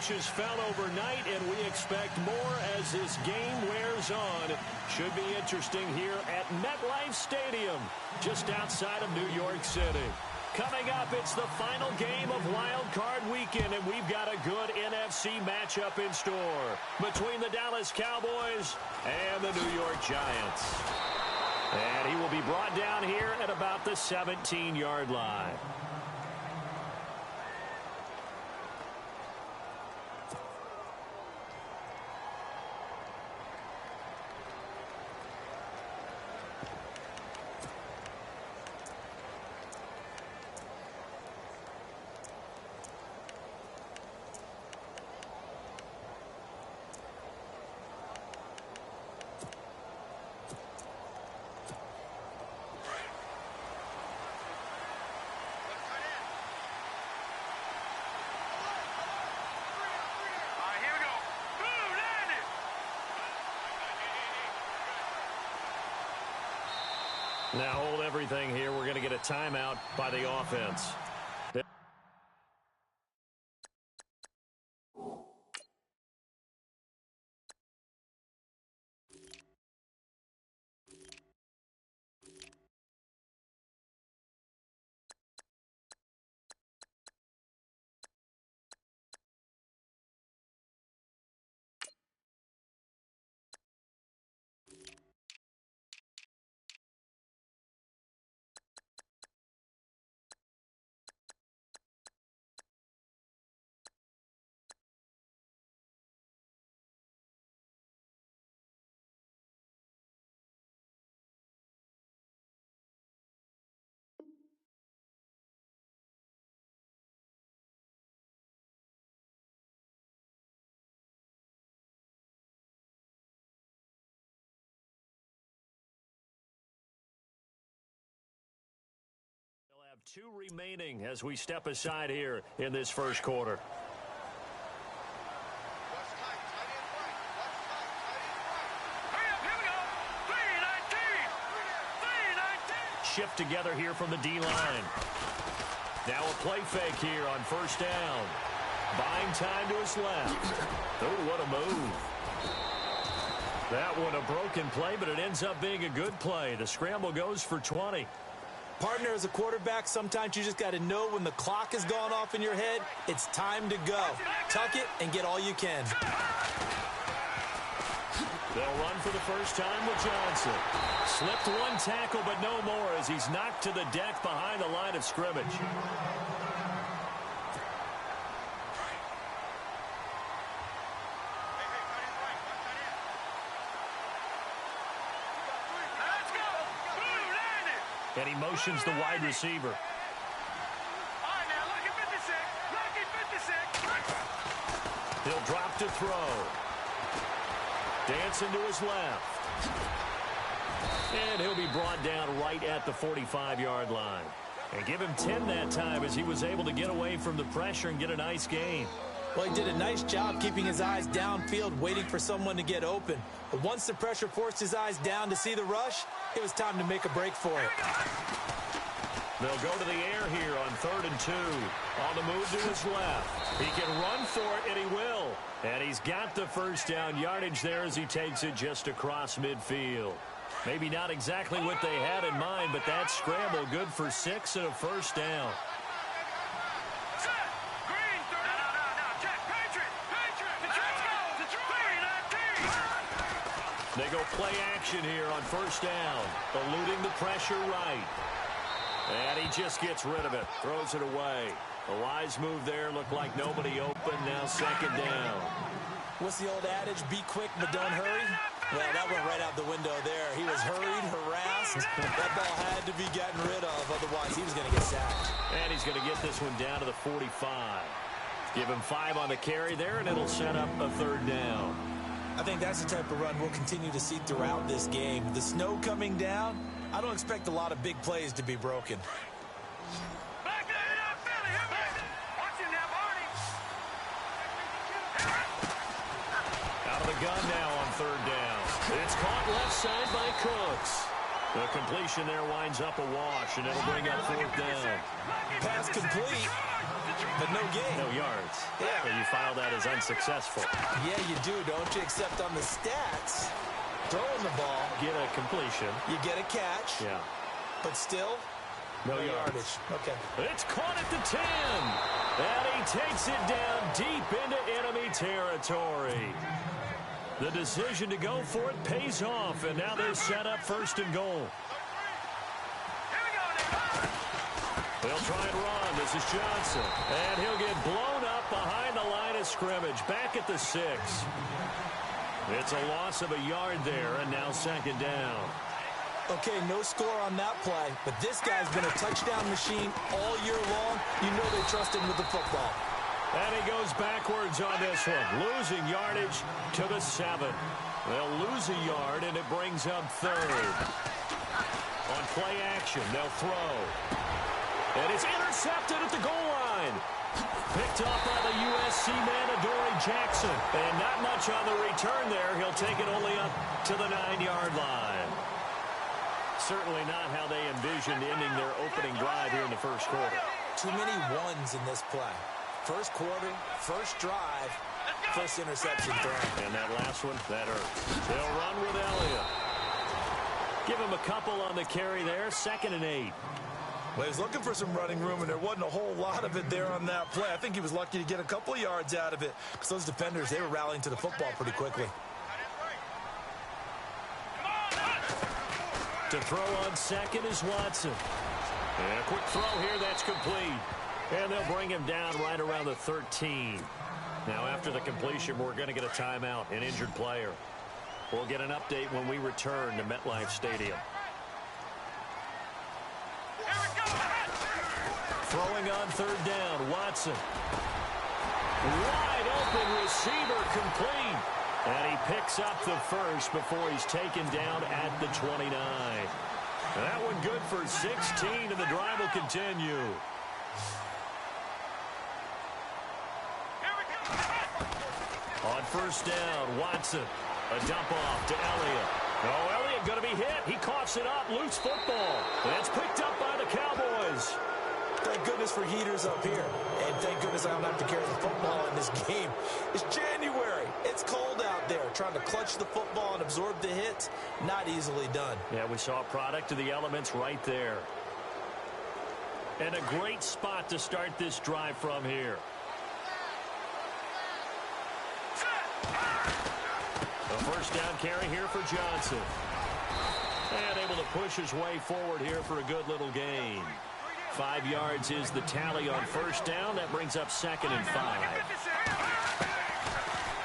coaches fell overnight, and we expect more as this game wears on. Should be interesting here at MetLife Stadium, just outside of New York City. Coming up, it's the final game of Wild Card Weekend, and we've got a good NFC matchup in store between the Dallas Cowboys and the New York Giants. And he will be brought down here at about the 17-yard line. Now hold everything here. We're going to get a timeout by the offense. Have two remaining as we step aside here in this first quarter. Shift together here from the D-line. Now a play fake here on first down. Buying time to his left. Oh, what a move. That one a broken play, but it ends up being a good play. The scramble goes for 20. Partner, as a quarterback, sometimes you just got to know when the clock has gone off in your head, it's time to go. Tuck it and get all you can. They'll run for the first time with Johnson. Slipped one tackle, but no more as he's knocked to the deck behind the line of scrimmage. And he motions the wide receiver. All right, now, lucky 56. Lucky 56. He'll drop to throw. Dancing to his left. And he'll be brought down right at the 45-yard line. And give him 10 that time as he was able to get away from the pressure and get a nice gain. Well, he did a nice job keeping his eyes downfield, waiting for someone to get open. But once the pressure forced his eyes down to see the rush, it was time to make a break for it. They'll go to the air here on 3rd and 2. On the move to his left. He can run for it, and he will. And he's got the first down yardage there as he takes it just across midfield. Maybe not exactly what they had in mind, but that scramble good for 6 and a first down. They go play action here on first down, eluding the pressure right. And he just gets rid of it, throws it away. A wise move there, looked like nobody open, now second down. What's the old adage, be quick but don't hurry? Well, that went right out the window there. He was hurried, harassed. That ball had to be gotten rid of, otherwise he was going to get sacked. And he's going to get this one down to the 45. Give him 5 on the carry there, and it'll set up a 3rd down. I think that's the type of run we'll continue to see throughout this game. The snow coming down, I don't expect a lot of big plays to be broken. Out of the gun now on 3rd down. It's caught left side by Cooks. The completion there winds up a wash, and it'll bring up 4th down. Pass complete, but no gain. No yards. Yeah. So you file that as unsuccessful. Yeah, you do, don't you? Except on the stats, throwing the ball, Get a completion. you get a catch, Yeah. but still, No yardage. yards. Okay. It's caught at the 10. And he takes it down deep into enemy territory. The decision to go for it pays off, and now they're set up 1st and goal. They'll try and run. This is Johnson. And he'll get blown up behind the line of scrimmage. Back at the 6. It's a loss of a yard there, and now 2nd down. Okay, no score on that play, but this guy's been a touchdown machine all year long. You know they trust him with the football. And he goes backwards on this one, losing yardage to the 7. They'll lose a yard, and it brings up 3rd. On play action, they'll throw. And it's intercepted at the goal line. Picked up by the USC man, Adoree Jackson. And not much on the return there. He'll take it only up to the 9-yard line. Certainly not how they envisioned ending their opening drive here in the 1st quarter. Too many ones in this play. 1st quarter, 1st drive, 1st interception thrown. And that last one, that hurts. They'll run with Elliott. Give him a couple on the carry there, 2nd and 8. Well, he was looking for some running room, and there wasn't a whole lot of it there on that play. I think he was lucky to get a couple of yards out of it because those defenders, they were rallying to the football pretty quickly. To throw on 2nd is Watson. And a quick throw here, that's complete. And they'll bring him down right around the 13. Now, after the completion, we're going to get a timeout, an injured player. We'll get an update when we return to MetLife Stadium. Throwing on 3rd down, Watson. Wide open receiver, complete. And he picks up the 1st before he's taken down at the 29. That one good for 16, and the drive will continue. On 1st down, Watson. A dump off to Elliott. Oh, Elliott going to be hit. He coughs it up. Loose football. And it's picked up by the Cowboys. Thank goodness for heaters up here. And thank goodness I don't have to carry the football in this game. It's January. It's cold out there. Trying to clutch the football and absorb the hits, not easily done. Yeah, we saw a product of the elements right there. And a great spot to start this drive from here. A 1st down carry here for Johnson. And able to push his way forward here for a good little gain. 5 yards is the tally on 1st down. That brings up 2nd and 5.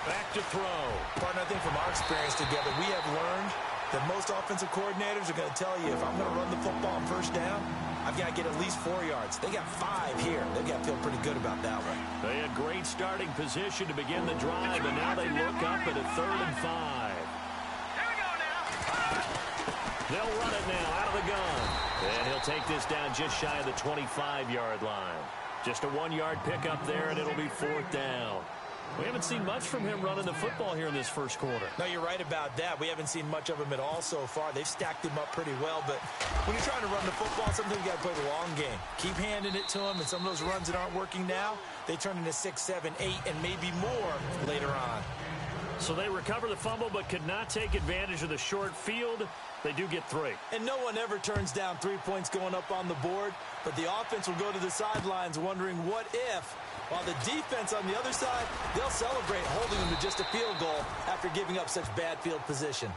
Back to throw. Partner, I think from our experience together, we have learned that most offensive coordinators are going to tell you if I'm going to run the football on 1st down, I've got to get at least 4 yards. They got 5 here. They've got to feel pretty good about that one. They had great starting position to begin the drive, and now they look up at a 3rd and 5. They'll run it now out of the gun. And he'll take this down just shy of the 25-yard line. Just a 1-yard pickup there, and it'll be 4th down. We haven't seen much from him running the football here in this 1st quarter. No, you're right about that. We haven't seen much of him at all so far. They've stacked him up pretty well, but when you're trying to run the football, sometimes you got to play the long game. Keep handing it to him, and some of those runs that aren't working now, they turn into 6, 7, 8, and maybe more later on. So they recover the fumble but could not take advantage of the short field. They do get 3. And no one ever turns down 3 points going up on the board, but the offense will go to the sidelines wondering what if, while the defense on the other side, they'll celebrate holding them to just a field goal after giving up such bad field position.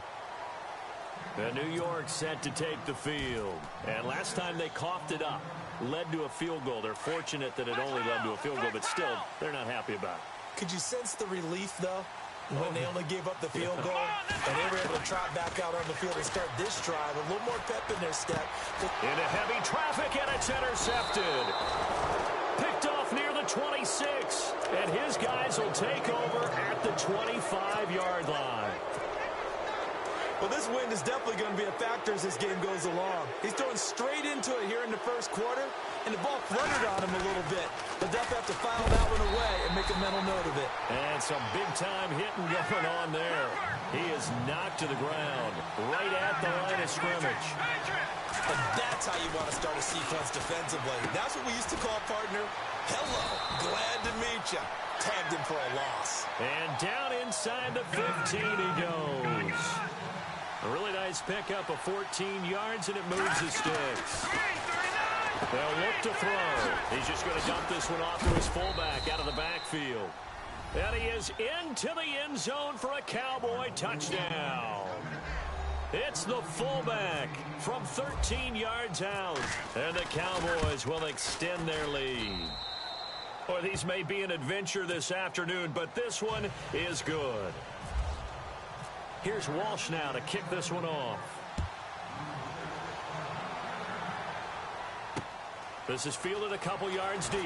And New York set to take the field. And last time they coughed it up, led to a field goal. They're fortunate that it only led to a field goal, but still, they're not happy about it. Could you sense the relief, though, when they only gave up the field goal and they were able to trot back out on the field and start this drive? A little more pep in their step. Into heavy traffic, and it's intercepted. Picked off near the 26, and his guys will take over at the 25-yard line. Well, this wind is definitely going to be a factor as this game goes along. He's throwing straight into it here in the 1st quarter, and the ball fluttered on him a little bit. But they'll have to file that one away and Make a mental note of it. And some big-time hitting going on there. He is knocked to the ground right at the line of scrimmage. And that's how you want to start a sequence defensively. That's what we used to call, partner, hello, glad to meet you. Tagged him for a loss. And down inside the 15 he goes. A really nice pickup of 14 yards, and it moves the sticks. They'll look to throw. He's just going to dump this one off to his fullback out of the backfield. And he is into the end zone for a Cowboy touchdown. It's the fullback from 13 yards out. And the Cowboys will extend their lead. Or these may be an adventure this afternoon, but this one is good. Here's Walsh now to kick this one off. This is fielded a couple yards deep.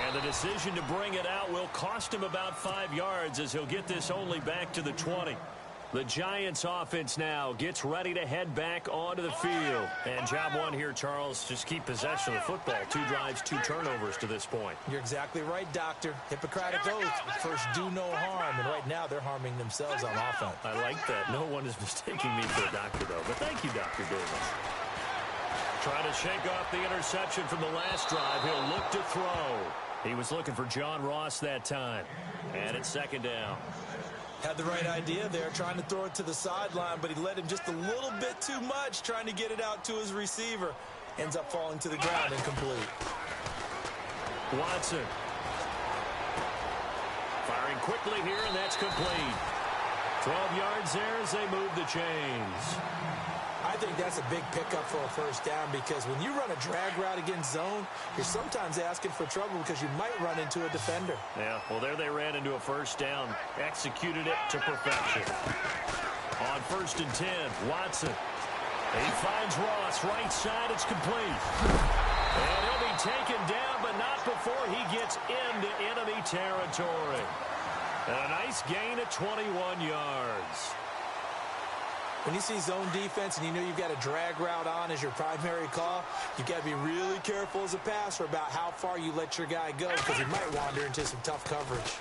And the decision to bring it out will cost him about 5 yards as he'll get this only back to the 20. The Giants offense now gets ready to head back onto the field. And job one here, Charles, just keep possession of the football. 2 drives, 2 turnovers to this point. You're exactly right, Doctor. Hippocratic oath. First, do no harm. And right now, they're harming themselves on offense. I like that. No one is mistaking me for a doctor, though. But thank you, Dr. Davis. Trying to shake off the interception from the last drive. He'll look to throw. He was looking for John Ross that time. And it's second down. Had the right idea there, trying to throw it to the sideline, but he led him just a little bit too much, trying to get it out to his receiver. Ends up falling to the ground, incomplete. Watson. Firing quickly here, and that's complete. 12 yards there as they move the chains. I think that's a big pickup for a first down because when you run a drag route against zone, you're sometimes asking for trouble because you might run into a defender. Yeah, well, there they ran into a first down. Executed it to perfection. On 1st and 10, Watson. He finds Ross, right side, it's complete. And he'll be taken down, but not before he gets into enemy territory. And a nice gain of 21 yards. When you see zone defense and you know you've got a drag route on as your primary call, you've got to be really careful as a passer about how far you let your guy go because he might wander into some tough coverage.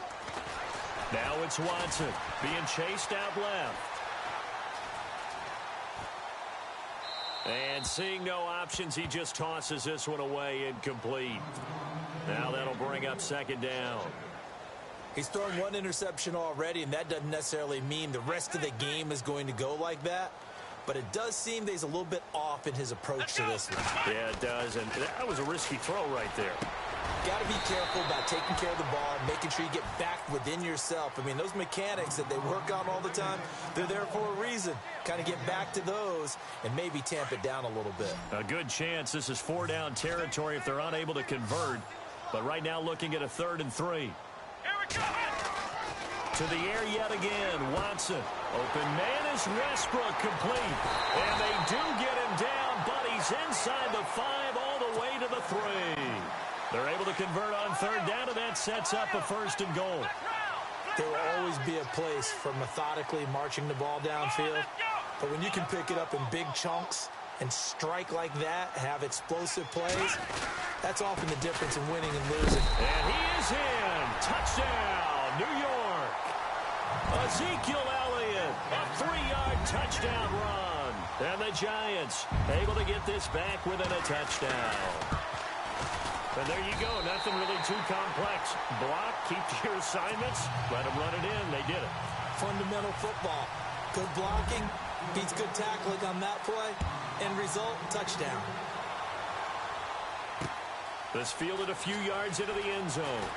Now it's Watson being chased out left. And seeing no options, he just tosses this one away incomplete. Now that'll bring up second down. He's thrown 1 interception already, and that doesn't necessarily mean the rest of the game is going to go like that. But it does seem that he's a little bit off in his approach to this one. Yeah, it does, and that was a risky throw right there. Got to be careful about taking care of the ball and making sure you get back within yourself. I mean, those mechanics that they work on all the time, they're there for a reason. Kind of get back to those and maybe tamp it down a little bit. A good chance this is 4 down territory if they're unable to convert. But right now looking at a 3rd and 3. To the air yet again, Watson. Open man is Westbrook, complete. And they do get him down, but he's inside the 5 all the way to the 3. They're able to convert on 3rd down, and that sets up a 1st and goal. There will always be a place for methodically marching the ball downfield. But when you can pick it up in big chunks and strike like that, have explosive plays, that's often the difference in winning and losing. And he is in. Touchdown, New York. Ezekiel Elliott, a 3-yard touchdown run. And the Giants able to get this back within a touchdown. And there you go. Nothing really too complex. Block, keep to your assignments, let them run it in. They did it. Fundamental football. Good blocking beats good tackling on that play. End result, touchdown. This fielded a few yards into the end zone.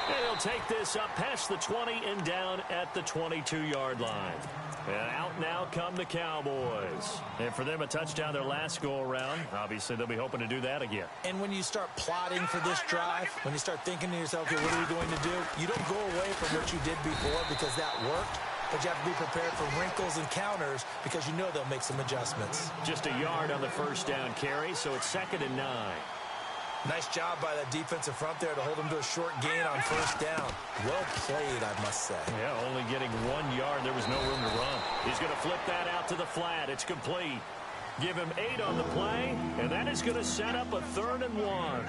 And he'll take this up past the 20 and down at the 22-yard line. And out now come the Cowboys. And for them, a touchdown their last go-around. Obviously, they'll be hoping to do that again. And when you start plotting for this drive, when you start thinking to yourself, okay, what are we going to do? You don't go away from what you did before because that worked. But you have to be prepared for wrinkles and counters because you know they'll make some adjustments. Just a yard on the 1st down carry, so it's 2nd and 9. Nice job by that defensive front there to hold him to a short gain on 1st down. Well played, I must say. Yeah, only getting 1 yard. There was no room to run. He's going to flip that out to the flat. It's complete. Give him 8 on the play, and that is going to set up a 3rd and 1.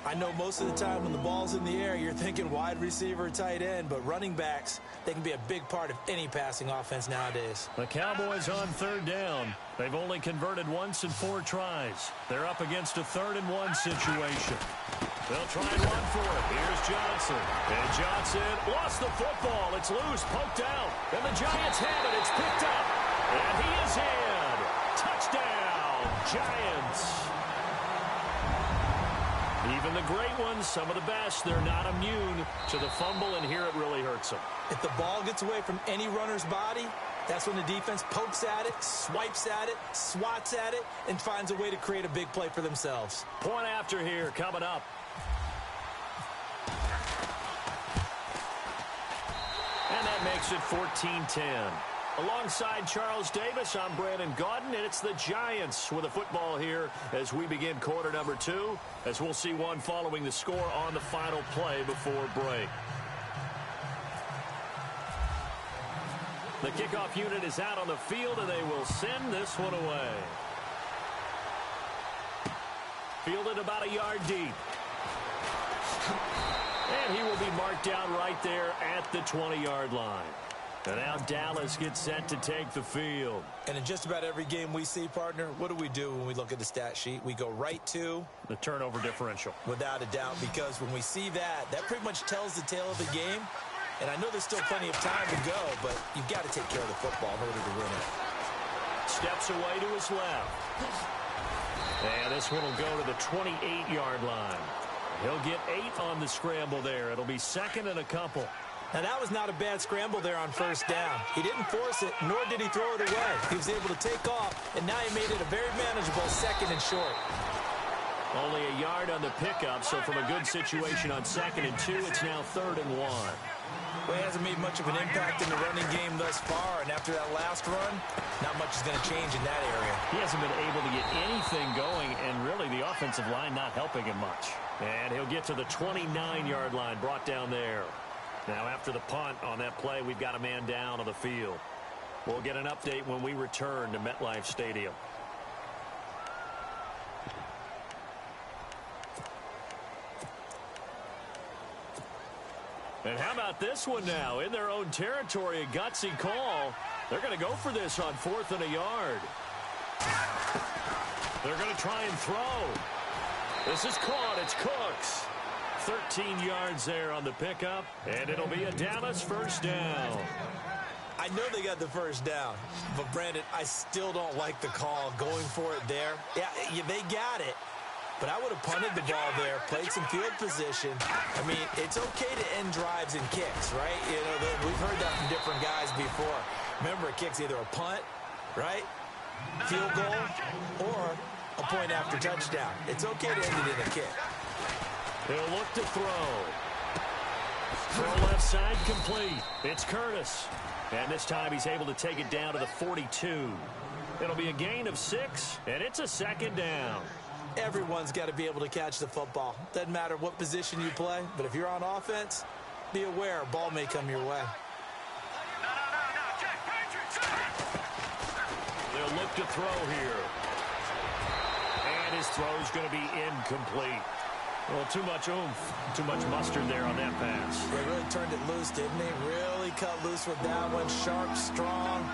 I know most of the time when the ball's in the air, you're thinking wide receiver, tight end, but running backs, they can be a big part of any passing offense nowadays. The Cowboys on third down. They've only converted once in 4 tries. They're up against a 3rd-and-1 situation. They'll try and run for it. Here's Johnson. And Johnson lost the football. It's loose, poked out. And the Giants have it. It's picked up. And he is in. Touchdown, Giants. Even the great ones, some of the best, they're not immune to the fumble, and here it really hurts them. If the ball gets away from any runner's body, that's when the defense pokes at it, swipes at it, swats at it, and finds a way to create a big play for themselves. Point after here coming up. And that makes it 14-10. Alongside Charles Davis, I'm Brandon Gaudin, and it's the Giants with a football here as we begin quarter number 2, as we'll see one following the score on the final play before break. The kickoff unit is out on the field, and they will send this one away. Fielded about a yard deep. And he will be marked down right there at the 20-yard line. And now Dallas gets set to take the field. And in just about every game we see, partner, what do when we look at the stat sheet? We go right to the turnover differential. Without a doubt, because when we see that pretty much tells the tale of the game. And I know there's still plenty of time to go, but you've got to take care of the football in order to win it. Steps away to his left. And this one will go to the 28-yard line. He'll get 8 on the scramble there. It'll be 2nd and a couple. Now, that was not a bad scramble there on first down. He didn't force it, nor did he throw it away. He was able to take off, and now he made it a very manageable 2nd and short. Only a yard on the pickup, so from a good situation on 2nd and 2, it's now 3rd and 1. Well, he hasn't made much of an impact in the running game thus far, and after that last run, not much is going to change in that area. He hasn't been able to get anything going, and really the offensive line not helping him much. And he'll get to the 29-yard line, brought down there. Now, after the punt on that play, we've got a man down on the field. We'll get an update when we return to MetLife Stadium. And how about this one now? In their own territory, a gutsy call. They're going to go for this on 4th and a yard. They're going to try and throw. This is caught. It's Cooks. 13 yards there on the pickup, and it'll be a Dallas first down. I know they got the first down, but Brandon, I still don't like the call going for it there. Yeah, they got it, but I would have punted the ball there, played some field position. I mean, it's okay to end drives and kicks, right? You know, we've heard that from different guys before. Remember, a kick's either a punt, right, field goal, or a point after touchdown. It's okay to end it in a kick. He'll look to throw. Throw left side complete. It's Curtis. And this time he's able to take it down to the 42. It'll be a gain of 6, and it's a 2nd down. Everyone's got to be able to catch the football. Doesn't matter what position you play, but if you're on offense, be aware a ball may come your way. They'll look to throw here. And his throw's going to be incomplete. Well, too much oomph, too much mustard there on that pass. They really turned it loose, didn't he? Really cut loose with that one. Sharp, strong.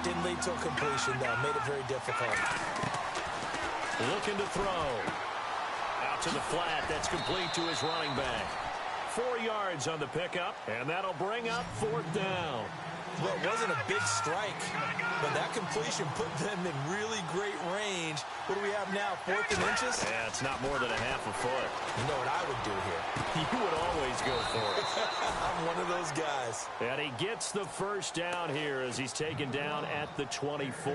Didn't lead to a completion, though. Made it very difficult. Looking to throw. Out to the flat. That's complete to his running back. 4 yards on the pickup, and that'll bring up 4th down. Well, it wasn't a big strike, but that completion put them in really great range. What do we have now, 4th and inches? Yeah, it's not more than a half a foot. You know what I would do here? You would always go for it. I'm one of those guys. And he gets the first down here as he's taken down at the 24.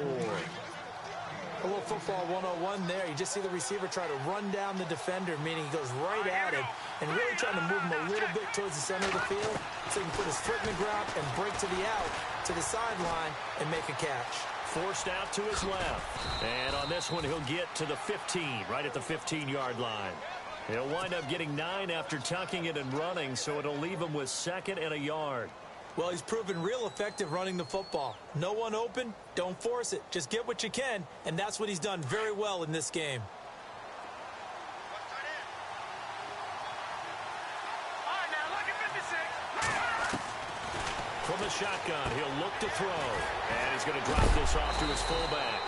A little football 101 there. You just see the receiver try to run down the defender, meaning he goes right at him and really trying to move him a little bit towards the center of the field so he can put his foot in the ground and break to the out, to the sideline, and make a catch. Forced out to his left. And on this one, he'll get to the 15, right at the 15-yard line. He'll wind up getting 9 after tucking it and running, so it'll leave him with 2nd and a yard. Well, he's proven real effective running the football. No one open, don't force it. Just get what you can, and that's what he's done very well in this game. from the shotgun. He'll look to throw. And he's going to drop this off to his fullback.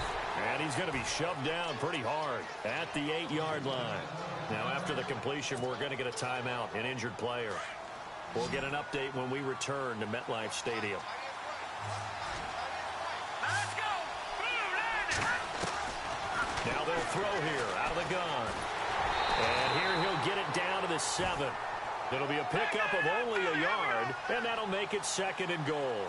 And he's going to be shoved down pretty hard at the 8-yard line. Now, after the completion, we're going to get a timeout, an injured player. We'll get an update when we return to MetLife Stadium. Let's go. Now they'll throw here out of the gun. And here he'll get it down to the 7. It'll be a pickup of only a yard, and that'll make it 2nd and goal.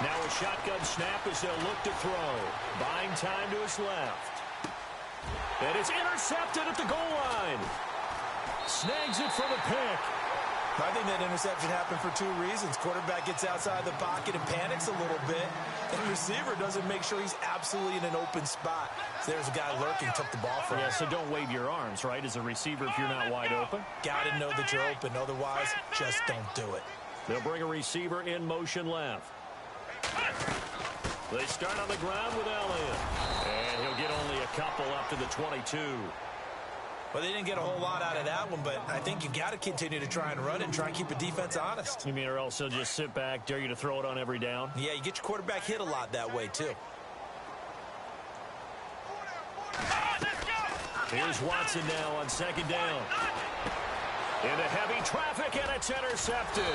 Now a shotgun snap as they'll look to throw. Buying time to his left. And it's intercepted at the goal line. Snags it for the pick. I think that interception happened for 2 reasons. Quarterback gets outside the pocket and panics a little bit. And the receiver doesn't make sure he's absolutely in an open spot. So there's a guy lurking, took the ball from him. Yeah, so don't wave your arms, right, as a receiver if you're not wide open. Got to know that you're open. Otherwise, just don't do it. They'll bring a receiver in motion left. They start on the ground with Elliott. And he'll get only a couple up to the 22. Well, they didn't get a whole lot out of that one, but I think you got to continue to try and run it and try and keep the defense honest. You mean, or else they'll just sit back, dare you to throw it on every down? Yeah, you get your quarterback hit a lot that way, too. Here's Watson now on 2nd down. Into heavy traffic, and it's intercepted.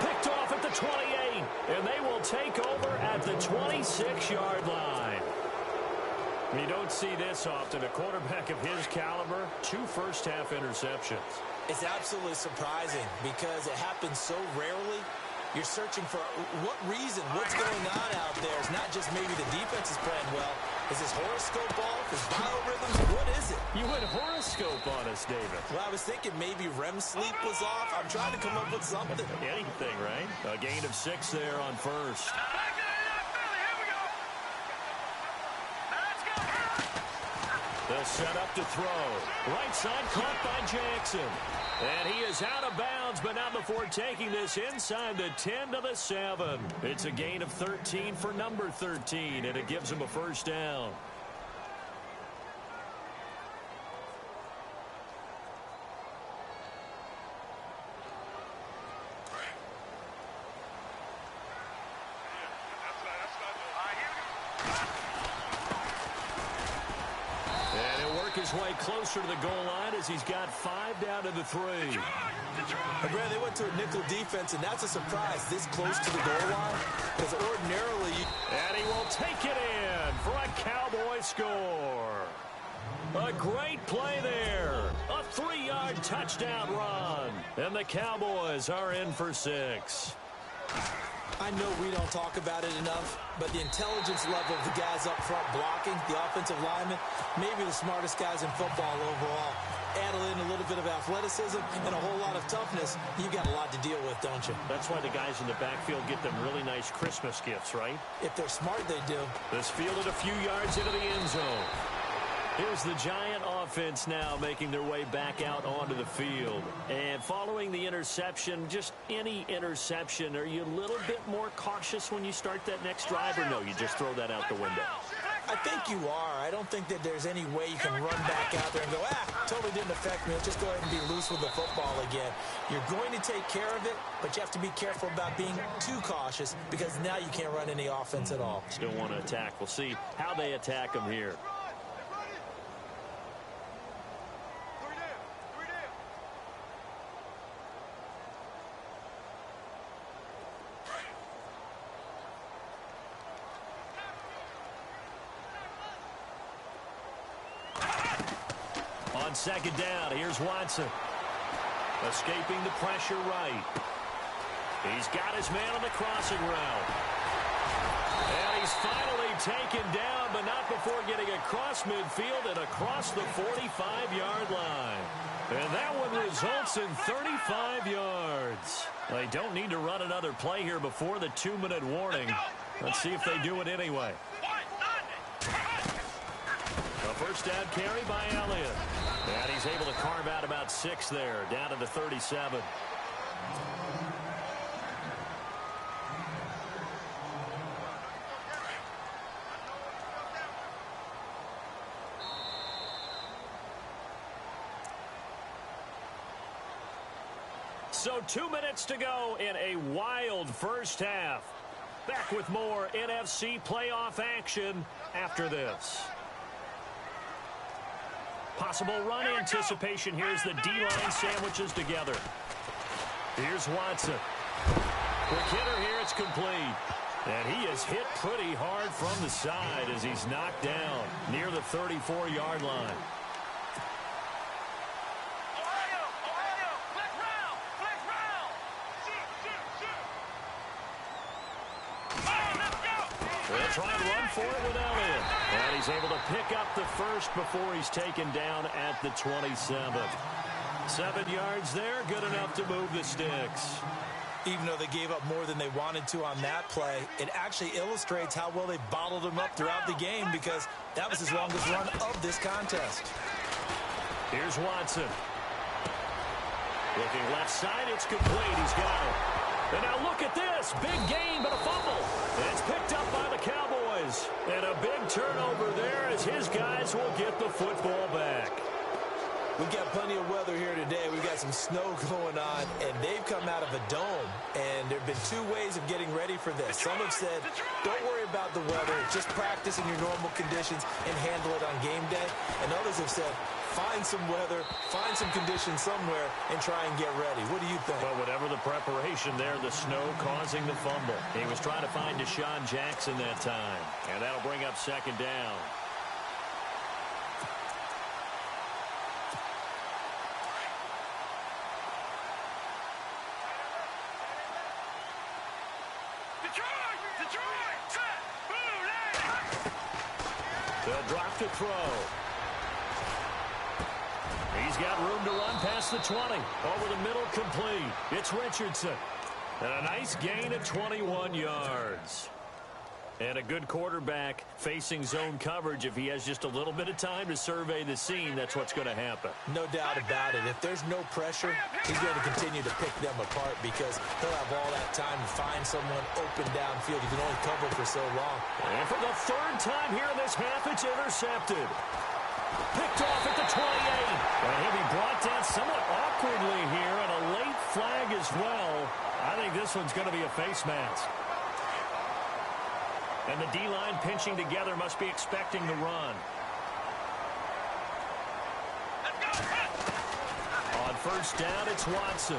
Picked off at the 28, and they will take over at the 26-yard line. You don't see this often. A quarterback of his caliber, 2 first-half interceptions. It's absolutely surprising because it happens so rarely. You're searching for what reason, what's going on out there. It's not just maybe the defense is playing well. Is his horoscope off? His biorhythms? What is it? You went horoscope on us, David. Well, I was thinking maybe REM sleep was off. I'm trying to come up with something. Anything, right? A gain of 6 there on first. They'll set up to throw. Right side caught by Jackson. And he is out of bounds, but not before taking this inside the 10 to the 7. It's a gain of 13 for number 13, and it gives him a first down. His way closer to the goal line as he's got 5 down to the 3. Brad, they went to a nickel defense, and that's a surprise this close to the goal line because ordinarily and he will take it in for a Cowboy score. A great play there. A 3-yard touchdown run. And the Cowboys are in for 6. I know we don't talk about it enough, but the intelligence level of the guys up front blocking, the offensive linemen, maybe the smartest guys in football overall. Add in a little bit of athleticism and a whole lot of toughness, you got a lot to deal with, don't you? That's why the guys in the backfield get them really nice Christmas gifts, right? If they're smart, they do. This fielded a few yards into the end zone. Here's the Giant offense now making their way back out onto the field. And following the interception, just any interception, are you a little bit more cautious when you start that next drive, or no, you just throw that out the window? I think you are. I don't think that there's any way you can run back out there and go, totally didn't affect me. Let's just go ahead and be loose with the football again. You're going to take care of it, but you have to be careful about being too cautious because now you can't run any offense at all. Still want to attack. We'll see how they attack them here. On 2nd down, here's Watson. Escaping the pressure right. He's got his man on the crossing route. And he's finally taken down, but not before getting across midfield and across the 45-yard line. And that one results in 35 yards. They don't need to run another play here before the 2-minute warning. Let's see if they do it anyway. A first down carry by Elliott. And he's able to carve out about 6 there, down to the 37. So 2 minutes to go in a wild first half. Back with more NFC playoff action after this. Possible run anticipation here as the D-line sandwiches together. Here's Watson. Quick hitter here, it's complete. And he is hit pretty hard from the side as he's knocked down near the 34-yard line. They'll try and run for it with Elliott. And he's able to pick up the first before he's taken down at the 27. 7 yards there, good enough to move the sticks. Even though they gave up more than they wanted to on that play, it actually illustrates how well they bottled him up throughout the game because that was his longest run of this contest. Here's Watson. Looking left side, it's complete. He's got it. And now look at this. Big gain, but a fumble. And it's picked up by the Cowboys. And a big turnover there as his guys will get the football back. We've got plenty of weather here today. We've got some snow going on, and they've come out of a dome. And there have been two ways of getting ready for this. Some have said, don't worry about the weather. Just practice in your normal conditions and handle it on game day. And others have said, find some weather, find some conditions somewhere, and try and get ready. What do you think? Well, whatever the preparation there, the snow causing the fumble. He was trying to find Deshaun Jackson that time. And that'll bring up second down. They'll drop to throw. He's got room to run past the 20. Over the middle, complete. It's Richardson. And a nice gain of 21 yards. And a good quarterback facing zone coverage. If he has just a little bit of time to survey the scene, that's what's going to happen. No doubt about it. If there's no pressure, he's going to continue to pick them apart because he'll have all that time to find someone open downfield. He can only cover for so long. And for the third time here in this half, it's intercepted. Picked off at the 28. And he'll be brought down somewhat awkwardly here, and a late flag as well. I think this one's going to be a face mask. And the D-line pinching together must be expecting the run. On first down, it's Watson.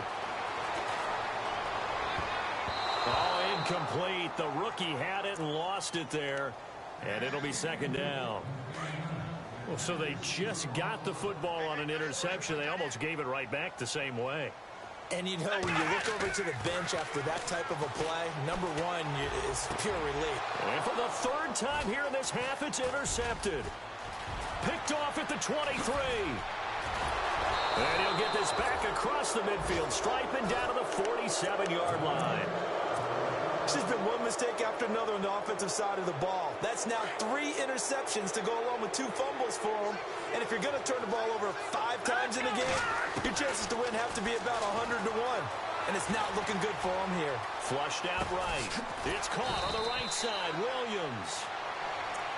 Oh, incomplete. The rookie had it and lost it there. And it'll be second down. Well, so they just got the football on an interception. They almost gave it right back the same way. And, you know, when you look over to the bench after that type of a play, number one is pure relief. And for the third time here in this half, it's intercepted. Picked off at the 23. And he'll get this back across the midfield stripe and down to the 47-yard line. It's just been one mistake after another on the offensive side of the ball. That's now 3 interceptions to go along with 2 fumbles for him. And if you're going to turn the ball over 5 times in a game, your chances to win have to be about 100 to 1. And it's not looking good for him here. Flushed out right. It's caught on the right side. Williams.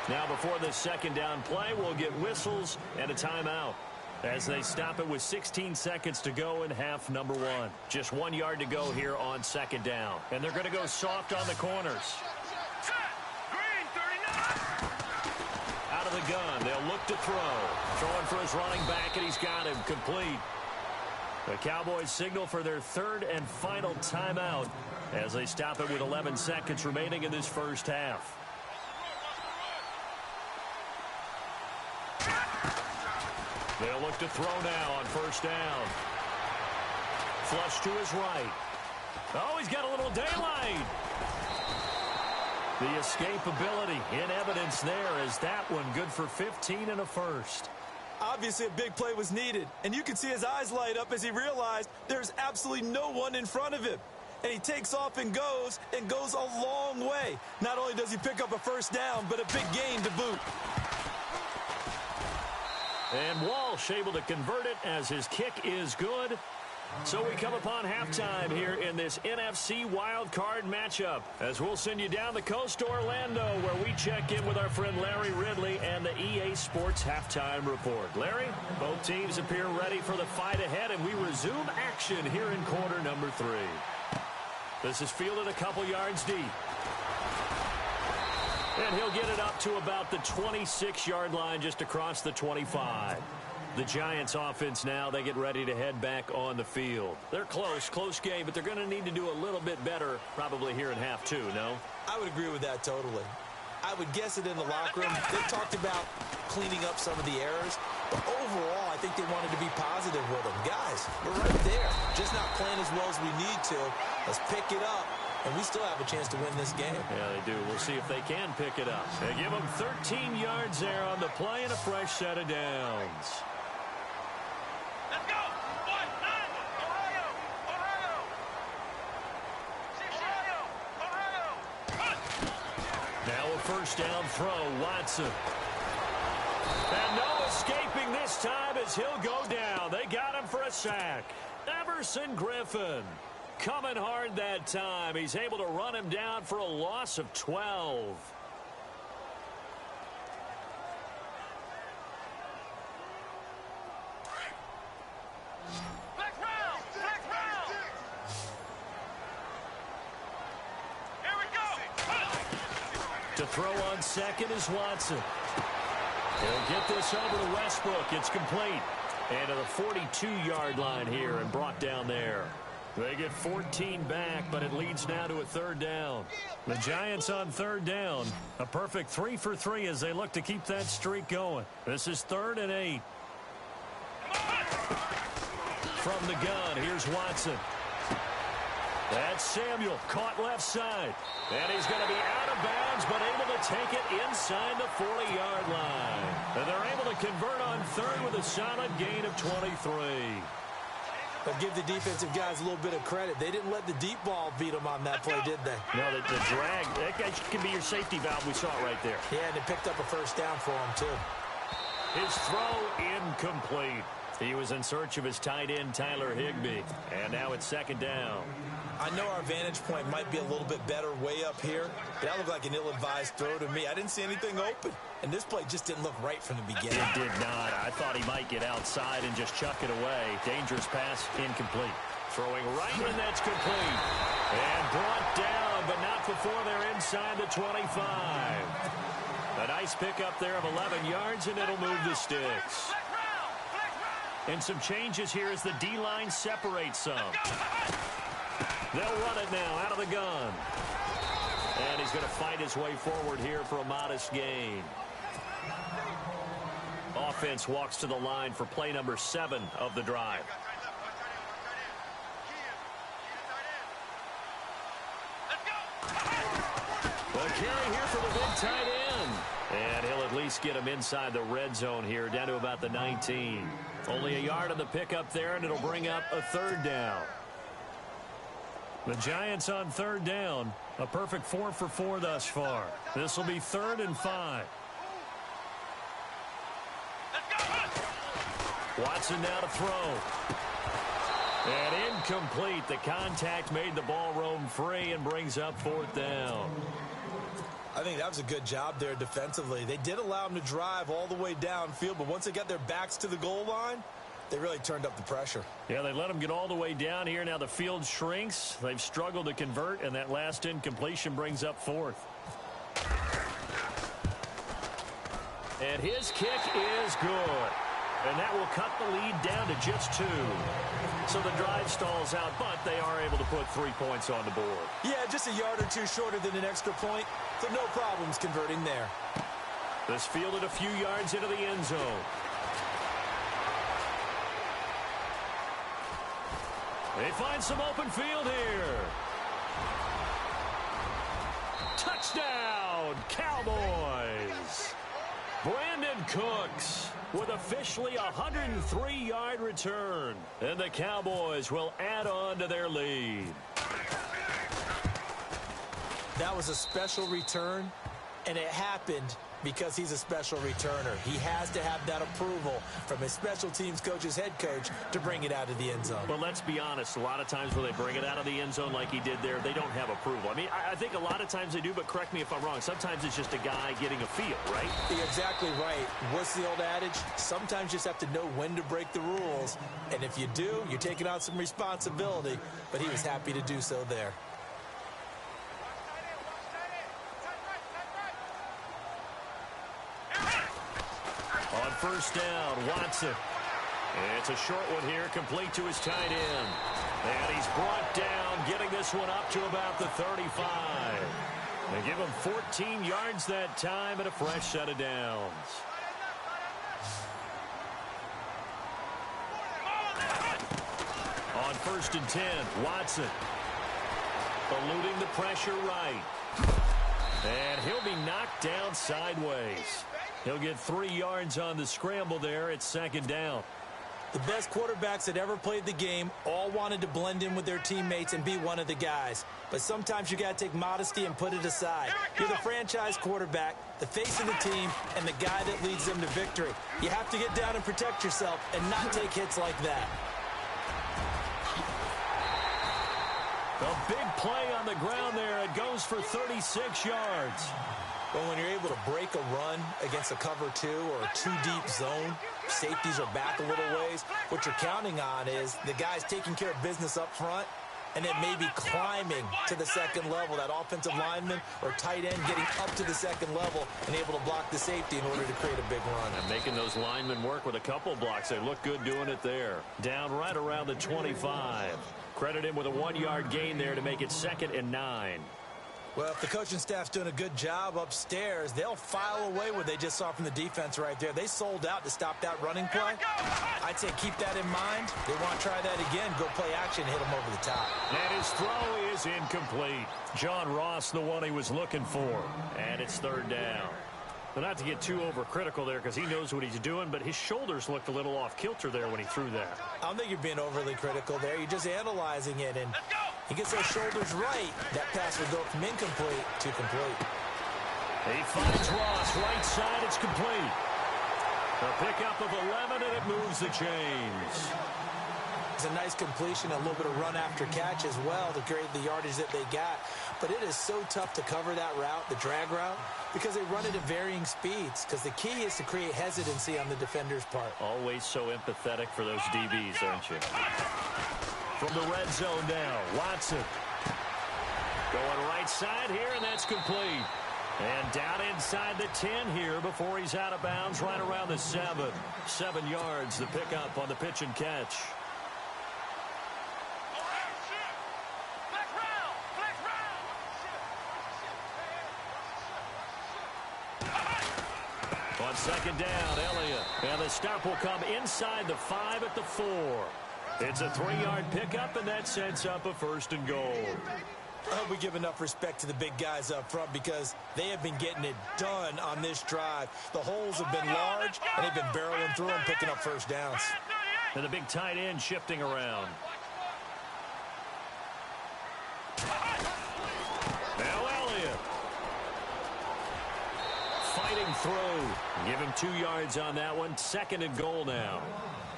Now before this second down play, we'll get whistles and a timeout as they stop it with 16 seconds to go in half number 1. Just 1 yard to go here on second down. And they're going to go soft on the corners. Out of the gun, they'll look to throw. Throwing for his running back, and he's got him complete. The Cowboys signal for their third and final timeout as they stop it with 11 seconds remaining in this first half. They'll look to throw now on first down. Flush to his right. Oh, he's got a little daylight. The escapability in evidence there is that one good for 15 and a first. Obviously, a big play was needed, and you can see his eyes light up as he realized there's absolutely no one in front of him. And he takes off and goes a long way. Not only does he pick up a first down, but a big gain to boot. And Walsh able to convert it as his kick is good. So we come upon halftime here in this NFC wildcard matchup as we'll send you down the coast to Orlando where we check in with our friend Larry Ridley and the EA Sports Halftime Report. Larry, both teams appear ready for the fight ahead, and we resume action here in quarter number 3. This is fielded a couple yards deep. And he'll get it up to about the 26-yard line just across the 25. The Giants offense now, they get ready to head back on the field. They're close game, but they're going to need to do a little bit better probably here in half 2, no? I would agree with that totally. I would guess it in the locker room. They talked about cleaning up some of the errors, but overall, I think they wanted to be positive with them. Guys, we're right there, just not playing as well as we need to. Let's pick it up, and we still have a chance to win this game. Yeah, they do. We'll see if they can pick it up. They give them 13 yards there on the play and a fresh set of downs. Let's go! Ohio! Now a first down throw, Watson. And no escaping this time as he'll go down. They got him for a sack. Everson Griffin coming hard that time. He's able to run him down for a loss of 12. To throw on second is Watson. He'll get this over to Westbrook. It's complete. And to the 42-yard line here and brought down there. They get 14 back, but it leads now to a third down. The Giants on third down. A perfect 3 for 3 as they look to keep that streak going. This is 3rd and 8. From the gun, here's Watson. That's Samuel, caught left side. And he's going to be out of bounds, but able to take it inside the 40-yard line. And they're able to convert on third with a solid gain of 23. But give the defensive guys a little bit of credit. They didn't let the deep ball beat them on that play, did they? No, the drag, that guy can be your safety valve. We saw it right there. Yeah, and they picked up a first down for him, too. His throw incomplete. He was in search of his tight end, Tyler Higbee. And now it's second down. I know our vantage point might be a little bit better way up here, but that looked like an ill-advised throw to me. I didn't see anything open, and this play just didn't look right from the beginning. It did not. I thought he might get outside and just chuck it away. Dangerous pass, incomplete. Throwing right, and that's complete. And brought down, but not before they're inside the 25. A nice pickup there of 11 yards, and it'll move the sticks. And some changes here as the D-line separates some. They'll run it now out of the gun. And he's going to fight his way forward here for a modest gain. Offense walks to the line for play number 7 of the drive. The carry here for the big tight end. And he'll at least get him inside the red zone here, down to about the 19. Only a yard on the pickup there, and it'll bring up a third down. The Giants on third down. A perfect 4 for 4 thus far. This will be 3rd and 5. Watson now to throw. And incomplete. The contact made the ball roam free and brings up 4th down. I think that was a good job there defensively. They did allow them to drive all the way downfield, but once they got their backs to the goal line, they really turned up the pressure. Yeah, they let them get all the way down here. Now the field shrinks. They've struggled to convert, and that last incompletion brings up 4th. And his kick is good. And that will cut the lead down to just 2. So the drive stalls out, but they are able to put 3 points on the board. Yeah, just a yard or 2 shorter than an extra point, so no problems converting there. This fielded a few yards into the end zone. They find some open field here. Touchdown, Cowboys. Brandon Cooks with officially a 103-yard return. And the Cowboys will add on to their lead. That was a special return, and it happened because he's a special returner. He has to have that approval from his special teams coach's head coach to bring it out of the end zone. But let's be honest, a lot of times when they bring it out of the end zone like he did there, they don't have approval. I mean, I think a lot of times they do, but correct me if I'm wrong. Sometimes it's just a guy getting a feel, right? You're exactly right. What's the old adage? Sometimes you just have to know when to break the rules. And if you do, you're taking on some responsibility. But he was happy to do so there. On first down, Watson. It's a short one here, complete to his tight end. And he's brought down, getting this one up to about the 35. They give him 14 yards that time and a fresh set of downs. On first and 10, Watson. Eluding the pressure right. And he'll be knocked down sideways. He'll get 3 yards on the scramble there. It's second down. The best quarterbacks that ever played the game all wanted to blend in with their teammates and be one of the guys. But sometimes you got to take modesty and put it aside. You're the franchise quarterback, the face of the team, and the guy that leads them to victory. You have to get down and protect yourself and not take hits like that. A big play on the ground there. It goes for 36 yards. But when you're able to break a run against a cover 2 or a 2-deep zone, safeties are back a little ways. What you're counting on is the guys taking care of business up front and then maybe climbing to the second level. That offensive lineman or tight end getting up to the second level and able to block the safety in order to create a big run. And making those linemen work with a couple blocks. They look good doing it there. Down right around the 25. Credit him with a 1-yard gain there to make it 2nd and 9. Well, if the coaching staff's doing a good job upstairs, they'll file away what they just saw from the defense right there. They sold out to stop that running play. I'd say keep that in mind. They want to try that again. Go play action, hit them over the top. And his throw is incomplete. John Ross, the one he was looking for. And it's 3rd down. But not to get too overcritical there because he knows what he's doing, but his shoulders looked a little off kilter there when he threw that. I don't think you're being overly critical there. You're just analyzing it, and he gets those shoulders right. That pass would go from incomplete to complete. He finds Ross right side. It's complete. A pickup of 11, and it moves the chains. It's a nice completion, a little bit of run after catch as well to create the yardage that they got. But it is so tough to cover that route, the drag route, because they run it at varying speeds. Because the key is to create hesitancy on the defender's part. Always so empathetic for those DBs, aren't you? From the red zone now, Watson. Going right side here, and that's complete. And down inside the 10 here before he's out of bounds, right around the 7. 7 yards, the pickup on the pitch and catch. On second down, Elliott. And the stop will come inside the 5 at the 4. It's a 3-yard pickup, and that sets up a 1st and goal. I hope we give enough respect to the big guys up front because they have been getting it done on this drive. The holes have been large, and they've been barreling through them, picking up first downs. And the big tight end shifting around. Now Elliott. Fighting through. Give him 2 yards on that one. 2nd and goal now.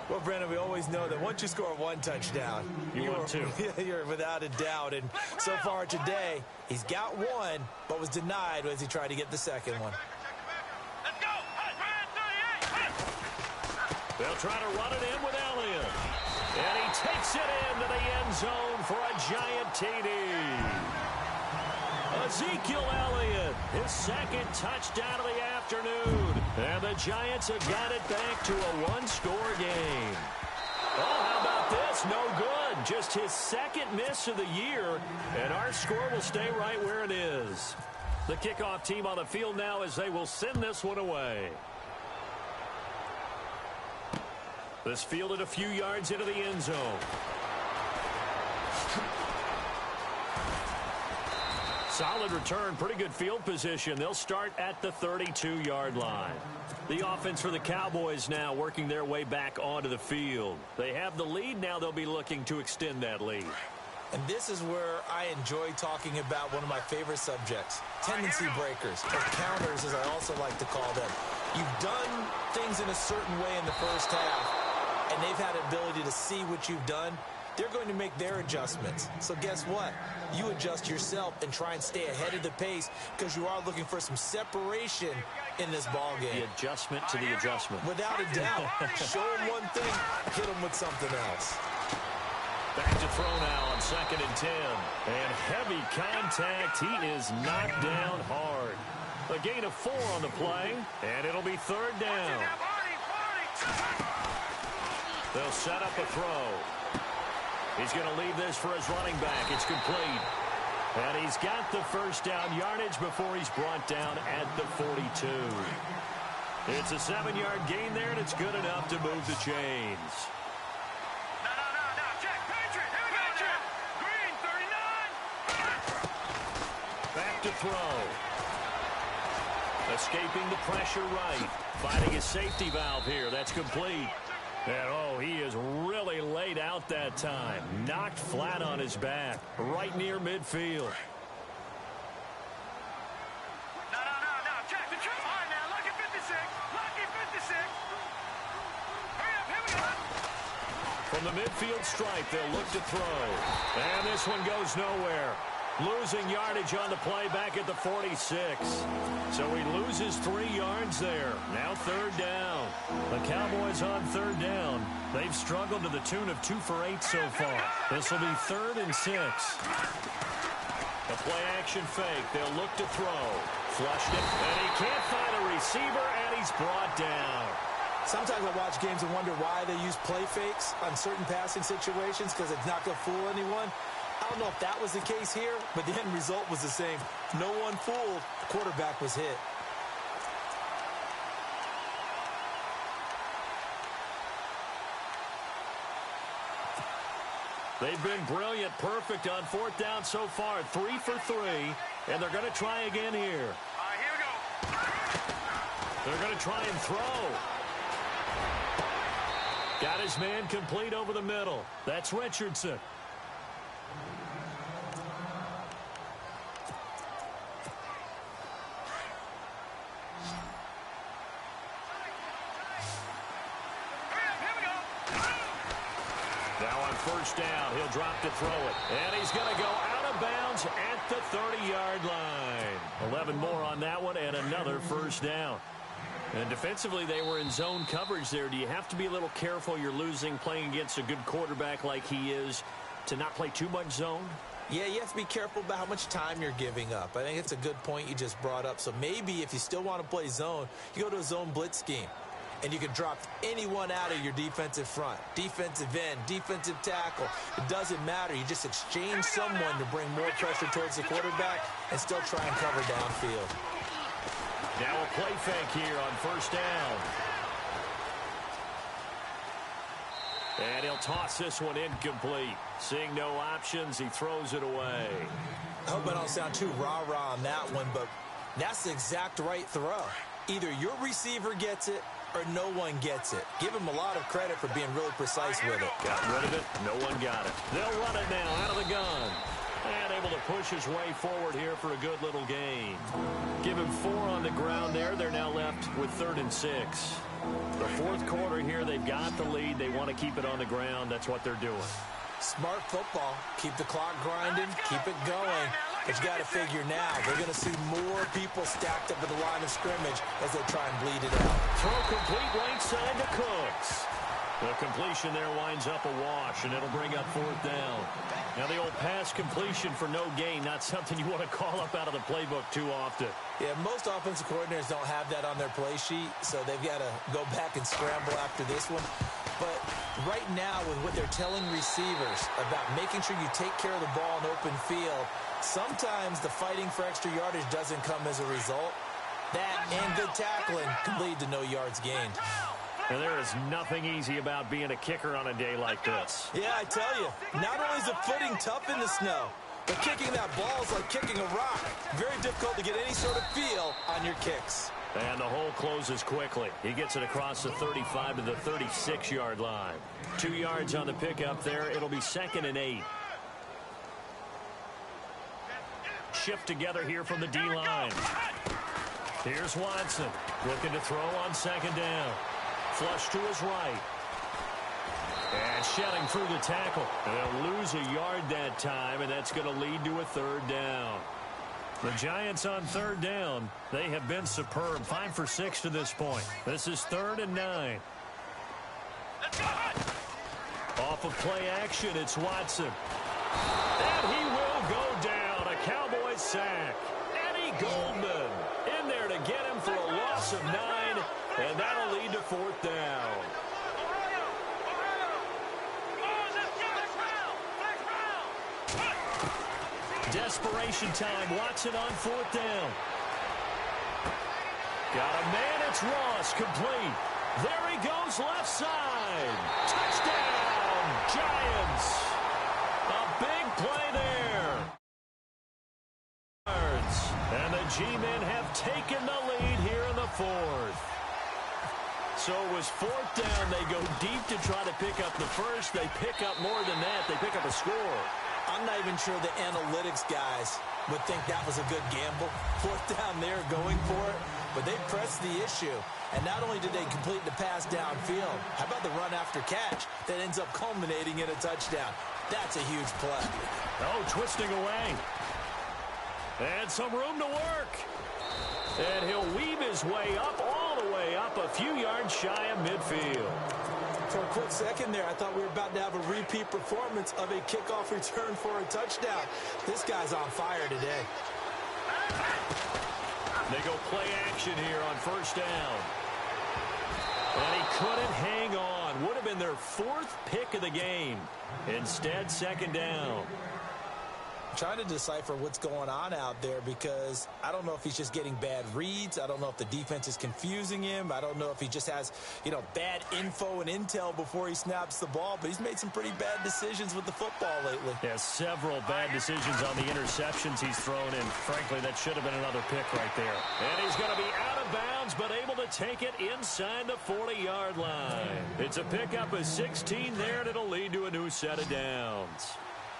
Well, Brandon, we always know that once you score 1 touchdown, you're without a doubt. And so far today, he's got 1, but was denied as he tried to get the 2nd one. Let's go. They'll try to run it in with Elliott. And he takes it into the end zone for a giant TD. Ezekiel Elliott, his 2nd touchdown of the afternoon. And the Giants have got it back to a 1-score game. Oh, how about this? No good. Just his 2nd miss of the year. And our score will stay right where it is. The kickoff team on the field now as they will send this one away. This fielded a few yards into the end zone. Solid return, pretty good field position. They'll start at the 32-yard line. The offense for the Cowboys now working their way back onto the field. They have the lead. Now they'll be looking to extend that lead. And this is where I enjoy talking about one of my favorite subjects, tendency breakers, or counters as I also like to call them. You've done things in a certain way in the first half, and they've had the ability to see what you've done. They're going to make their adjustments. So guess what? You adjust yourself and try and stay ahead of the pace because you are looking for some separation in this ball game. The adjustment to the adjustment. Without a doubt. Show them one thing, hit them with something else. Back to throw now on 2nd and 10. And heavy contact. He is knocked down hard. A gain of 4 on the play, and it'll be 3rd down. They'll set up a throw. He's going to leave this for his running back. It's complete. And he's got the first down yardage before he's brought down at the 42. It's a 7-yard gain there, and it's good enough to move the chains. No, check, Patriot, here we go, check. Green, 39. Back to throw. Escaping the pressure right. Finding his safety valve here. That's complete. And, he is really laid out that time. Knocked flat on his back. Right near midfield. No, check the trip. All right, now, lucky 56. Lucky 56. Hurry up, here we go. From the midfield stripe, they'll look to throw. And this one goes nowhere. Losing yardage on the play back at the 46. So he loses 3 yards there. Now 3rd down. The Cowboys on 3rd down. They've struggled to the tune of 2 for 8 so far. This will be 3rd and 6. A play action fake. They'll look to throw. Flushed it. And he can't find a receiver, and he's brought down. Sometimes I watch games and wonder why they use play fakes on certain passing situations because it's not going to fool anyone. I don't know if that was the case here, but the end result was the same. No one fooled. The quarterback was hit. They've been brilliant, perfect on 4th down so far. 3 for 3, and they're going to try again here. All right, here we go. They're going to try and throw. Got his man complete over the middle. That's Richardson. Now on 1st down, he'll drop to throw it. And he's going to go out of bounds at the 30-yard line. 11 more on that one and another 1st down. And defensively, they were in zone coverage there. Do you have to be a little careful? You're losing playing against a good quarterback like he is to not play too much zone? Yeah, you have to be careful about how much time you're giving up. I think it's a good point you just brought up. So maybe if you still want to play zone, you go to a zone blitz scheme. And you can drop anyone out of your defensive front. Defensive end, defensive tackle. It doesn't matter. You just exchange someone to bring more pressure towards the quarterback and still try and cover downfield. Now a play fake here on 1st down. And he'll toss this one incomplete. Seeing no options, he throws it away. I hope I don't sound too rah-rah on that one, but that's the exact right throw. Either your receiver gets it or no one gets it. Give him a lot of credit for being really precise with it. Got rid of it. No one got it. They'll run it now out of the gun. And able to push his way forward here for a good little gain. Give him 4 on the ground there. They're now left with 3rd and 6. The 4th quarter here, they've got the lead. They want to keep it on the ground. That's what they're doing. Smart football. Keep the clock grinding. Keep it going. But you got to figure now, they're going to see more people stacked up at the line of scrimmage as they try and bleed it out. Throw complete right side to Cooks. The completion there winds up a wash, and it'll bring up 4th down. Now the old pass completion for no gain, not something you want to call up out of the playbook too often. Yeah, most offensive coordinators don't have that on their play sheet, so they've got to go back and scramble after this one. But right now, with what they're telling receivers about making sure you take care of the ball in open field, sometimes the fighting for extra yardage doesn't come as a result. That and good tackling can lead to no yards gained. And there is nothing easy about being a kicker on a day like this. Yeah, I tell you, not only is the footing tough in the snow, but kicking that ball is like kicking a rock. Very difficult to get any sort of feel on your kicks. And the hole closes quickly. He gets it across the 35 to the 36-yard line. 2 yards on the pickup there. It'll be 2nd and 8. shift together here from the D-line. Here's Watson looking to throw on second down. Flush to his right. And shedding through the tackle. They'll lose a yard that time, and that's going to lead to a third down. The Giants on third down, they have been superb. 5 for 6 to this point. This is 3rd and 9. Off of play action, it's Watson. And he will go down. A Cowboys sack. Eddie Goldman in there to get him for a loss of 9, and that'll lead to 4th down. Desperation time. Watson on 4th down. Got a man. It's Ross. Complete. There he goes left side. Touchdown, Giants. A big play there. And the G-men have taken the lead here in the 4th. So it was 4th down. They go deep to try to pick up the first. They pick up more than that. They pick up a score. I'm not even sure the analytics guys would think that was a good gamble. 4th down there going for it. But they pressed the issue. And not only did they complete the pass downfield, how about the run after catch that ends up culminating in a touchdown? That's a huge play. Oh, twisting away. And some room to work. And he'll weave his way up, all the way up, a few yards shy of midfield. For a quick second there, I thought we were about to have a repeat performance of a kickoff return for a touchdown. This guy's on fire today. They go play action here on 1st down. And he couldn't hang on. Would have been their 4th pick of the game. Instead, 2nd down. Trying to decipher what's going on out there because I don't know if he's just getting bad reads. I don't know if the defense is confusing him. I don't know if he just has, bad info and intel before he snaps the ball. But he's made some pretty bad decisions with the football lately. Yeah, several bad decisions on the interceptions he's thrown in. Frankly, that should have been another pick right there. And he's going to be out of bounds, but able to take it inside the 40-yard line. It's a pickup of 16 there, and it'll lead to a new set of downs.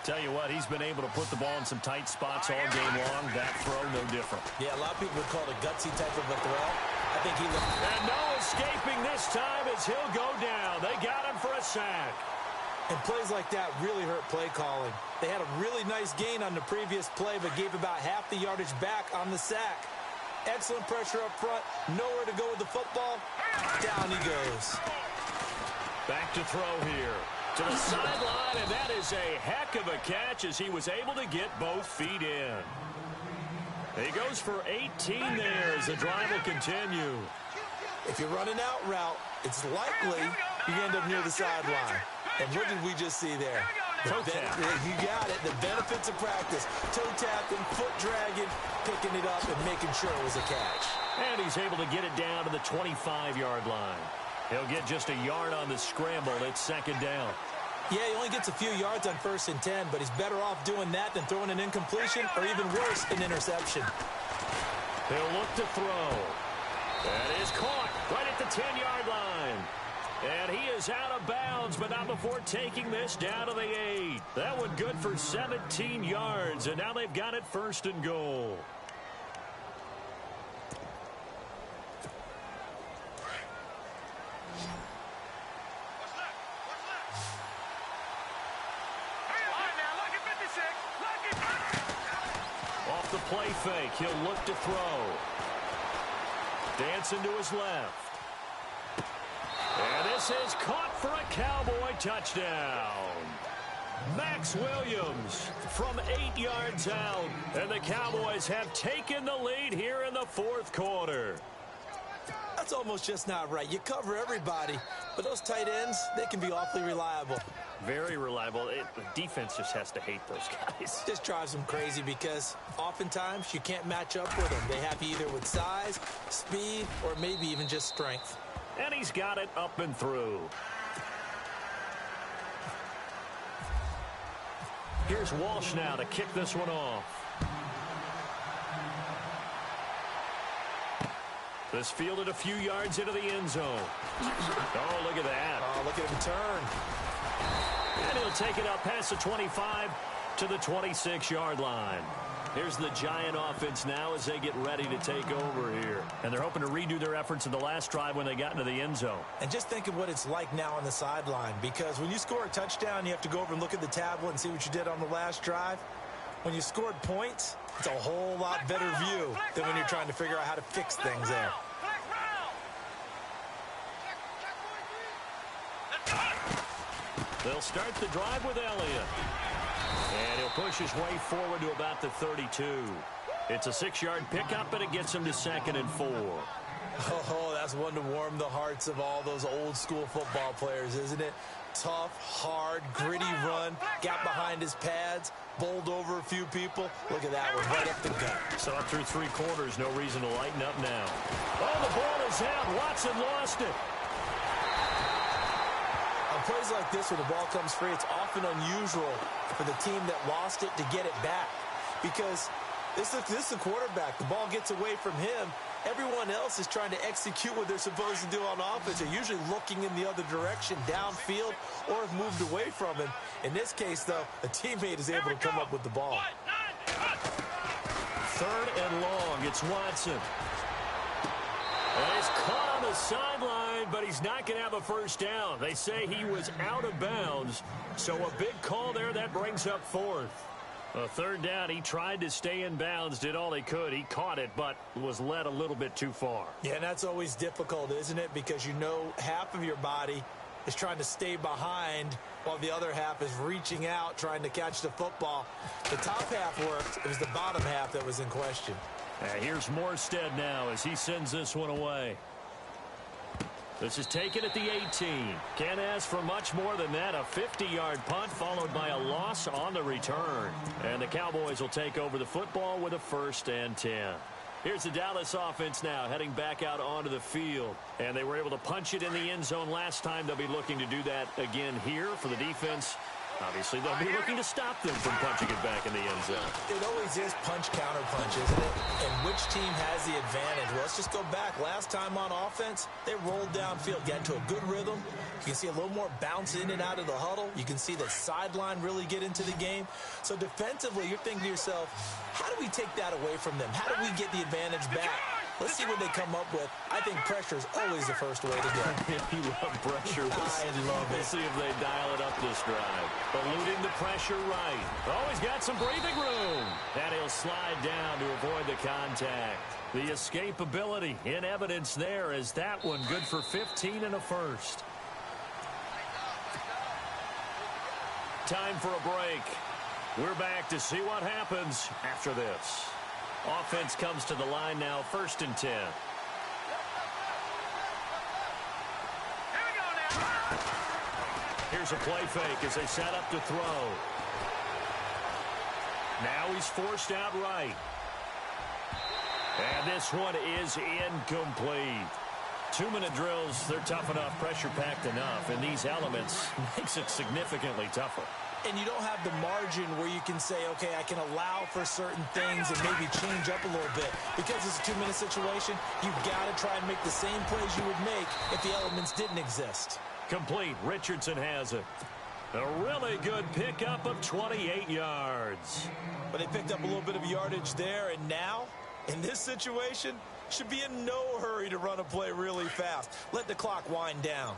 Tell you what, he's been able to put the ball in some tight spots all game long. That throw, no different. Yeah, a lot of people would call it a gutsy type of a throw. I think he looked... And no escaping this time as he'll go down. They got him for a sack. And plays like that really hurt play calling. They had a really nice gain on the previous play, but gave about half the yardage back on the sack. Excellent pressure up front. Nowhere to go with the football. Down he goes. Back to throw here. To the sideline, and that is a heck of a catch as he was able to get both feet in. He goes for 18 there as the drive will continue. If you're running out route, it's likely you end up near the sideline. And what did we just see there? Toe tap. You got it. The benefits of practice. Toe tapping, foot dragging, picking it up, and making sure it was a catch. And he's able to get it down to the 25-yard line. He'll get just a yard on the scramble. It's 2nd down. Yeah, he only gets a few yards on 1st and 10, but he's better off doing that than throwing an incompletion or even worse, an interception. He'll look to throw. That is caught right at the 10-yard line. And he is out of bounds, but not before taking this down to the 8. That one good for 17 yards, and now they've got it 1st and goal. Off the play fake, he'll look to throw. Dancing to his left. And this is caught for a Cowboy touchdown. Max Williams from 8 yards out. And the Cowboys have taken the lead here in the 4th quarter. That's almost just not right. You cover everybody, but those tight ends, they can be awfully reliable. Very reliable. The defense just has to hate those guys. Just drives them crazy because oftentimes you can't match up with them. They have you either with size, speed, or maybe even just strength. And he's got it up and through. Here's Walsh now to kick this one off. This fielded a few yards into the end zone. Oh, look at that. Oh, look at him turn. And he'll take it up past the 25 to the 26-yard line. Here's the Giant offense now as they get ready to take over here. And they're hoping to redo their efforts in the last drive when they got into the end zone. And just think of what it's like now on the sideline, because when you score a touchdown, you have to go over and look at the tablet and see what you did on the last drive. When you scored points, it's a whole lot better view than when you're trying to figure out how to fix things there. They'll start the drive with Elliott. And he'll push his way forward to about the 32. It's a 6-yard pickup, but it gets him to 2nd and 4. Oh, that's one to warm the hearts of all those old-school football players, isn't it? Tough, hard, gritty run, got behind his pads, bowled over a few people. Look at that one, right up the gut. So up through 3 quarters, no reason to lighten up now. Oh, the ball is out. Watson lost it. On plays like this, when the ball comes free, it's often unusual for the team that lost it to get it back, because this is the quarterback. The ball gets away from him. Everyone else is trying to execute what they're supposed to do on offense. They're usually looking in the other direction, downfield, or have moved away from him. In this case, though, a teammate is able to come up with the ball. 3rd and long. It's Watson. And he's caught on the sideline, but he's not going to have a first down. They say he was out of bounds, so a big call there. That brings up 4th. A 3rd down, he tried to stay in bounds, did all he could. He caught it, but was led a little bit too far. Yeah, and that's always difficult, isn't it? Because you know half of your body is trying to stay behind while the other half is reaching out, trying to catch the football. The top half worked. It was the bottom half that was in question. Here's Morstead now as he sends this one away. This is taken at the 18. Can't ask for much more than that. A 50-yard punt followed by a loss on the return. And the Cowboys will take over the football with a 1st and 10. Here's the Dallas offense now heading back out onto the field. And they were able to punch it in the end zone last time. They'll be looking to do that again here for the defense. Obviously, they'll be looking to stop them from punching it back in the end zone. It always is punch-counter punch, isn't it? And which team has the advantage? Well, let's just go back. Last time on offense, they rolled downfield, got into a good rhythm. You can see a little more bounce in and out of the huddle. You can see the sideline really get into the game. So defensively, you're thinking to yourself, how do we take that away from them? How do we get the advantage back? Let's see what they come up with. I think pressure is always the first way to go. You love pressure. I love it. We'll see if they dial it up this drive. Eluding the pressure right. Oh, he's got some breathing room. And he'll slide down to avoid the contact. The escapability in evidence there as that one good for 15 and a 1st. Time for a break. We're back to see what happens after this. Offense comes to the line now, 1st and 10. Here's a play fake as they set up to throw. Now he's forced out right. And this one is incomplete. 2-minute drills, they're tough enough, pressure-packed enough, and these elements makes it significantly tougher. And you don't have the margin where you can say, okay, I can allow for certain things and maybe change up a little bit. Because it's a 2-minute situation, you've got to try and make the same plays you would make if the elements didn't exist. Complete. Richardson has it. A really good pickup of 28 yards. But they picked up a little bit of yardage there, and now, in this situation, should be in no hurry to run a play really fast. Let the clock wind down.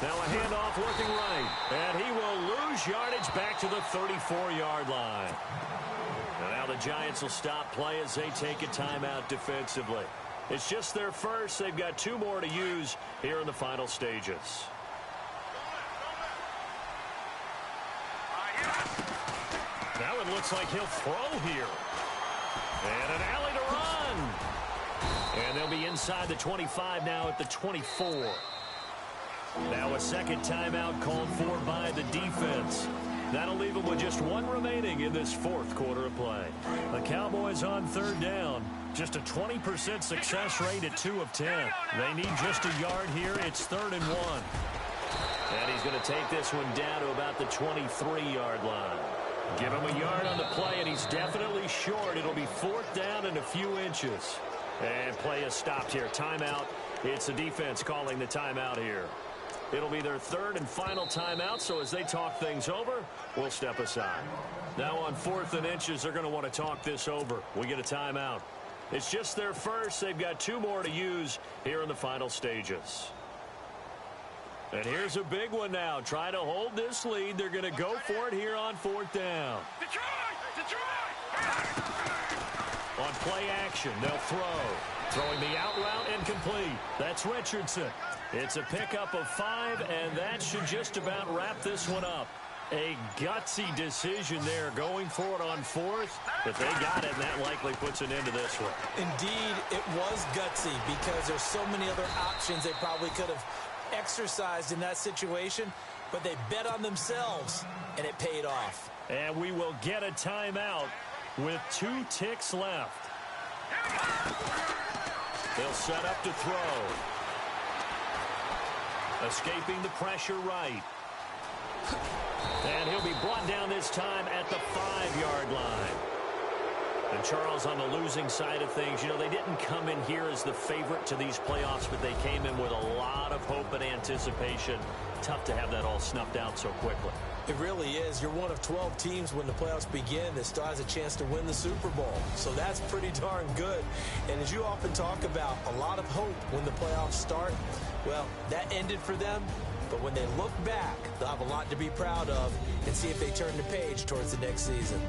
Now a handoff looking right. And he will lose yardage back to the 34-yard line. And now the Giants will stop play as they take a timeout defensively. It's just their first. They've got 2 more to use here in the final stages. Now it looks like he'll throw here. And an alley to run. And they'll be inside the 25 now at the 24. Now a second timeout called for by the defense. That'll leave them with just 1 remaining in this 4th quarter of play. The Cowboys on 3rd down. Just a 20% success rate at 2 of 10. They need just a yard here. It's 3rd and 1. And he's going to take this one down to about the 23-yard line. Give him a yard on the play, and he's definitely short. It'll be 4th down and a few inches. And play is stopped here. Timeout. It's the defense calling the timeout here. It'll be their third and final timeout, so as they talk things over, we'll step aside. Now on 4th and inches, they're going to want to talk this over. We get a timeout. It's just their first. They've got 2 more to use here in the final stages. And here's a big one now. Trying to hold this lead. They're going to go for it here on 4th down. On play action, they'll throw. Throwing the out route incomplete. That's Richardson. It's a pickup of 5, and that should just about wrap this one up. A gutsy decision there going for it on 4th. But they got it, and that likely puts an end to this one. Indeed, it was gutsy because there's so many other options they probably could have exercised in that situation, but they bet on themselves, and it paid off. And we will get a timeout with 2 ticks left. They'll set up to throw. Escaping the pressure right. And he'll be brought down this time at the 5-yard line. And Charles, on the losing side of things, you know, they didn't come in here as the favorite to these playoffs, but they came in with a lot of hope and anticipation. Tough to have that all snuffed out so quickly. It really is. You're one of 12 teams when the playoffs begin that still has a chance to win the Super Bowl. So that's pretty darn good. And as you often talk about, a lot of hope when the playoffs start. Well, that ended for them. But when they look back, they'll have a lot to be proud of and see if they turn the page towards the next season.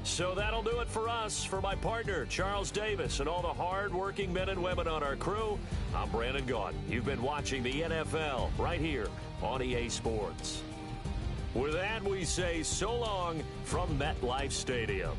So that'll do it for us. For my partner, Charles Davis, and all the hard-working men and women on our crew, I'm Brandon Gaudin. You've been watching the NFL right here on EA Sports. With that, we say so long from MetLife Stadium.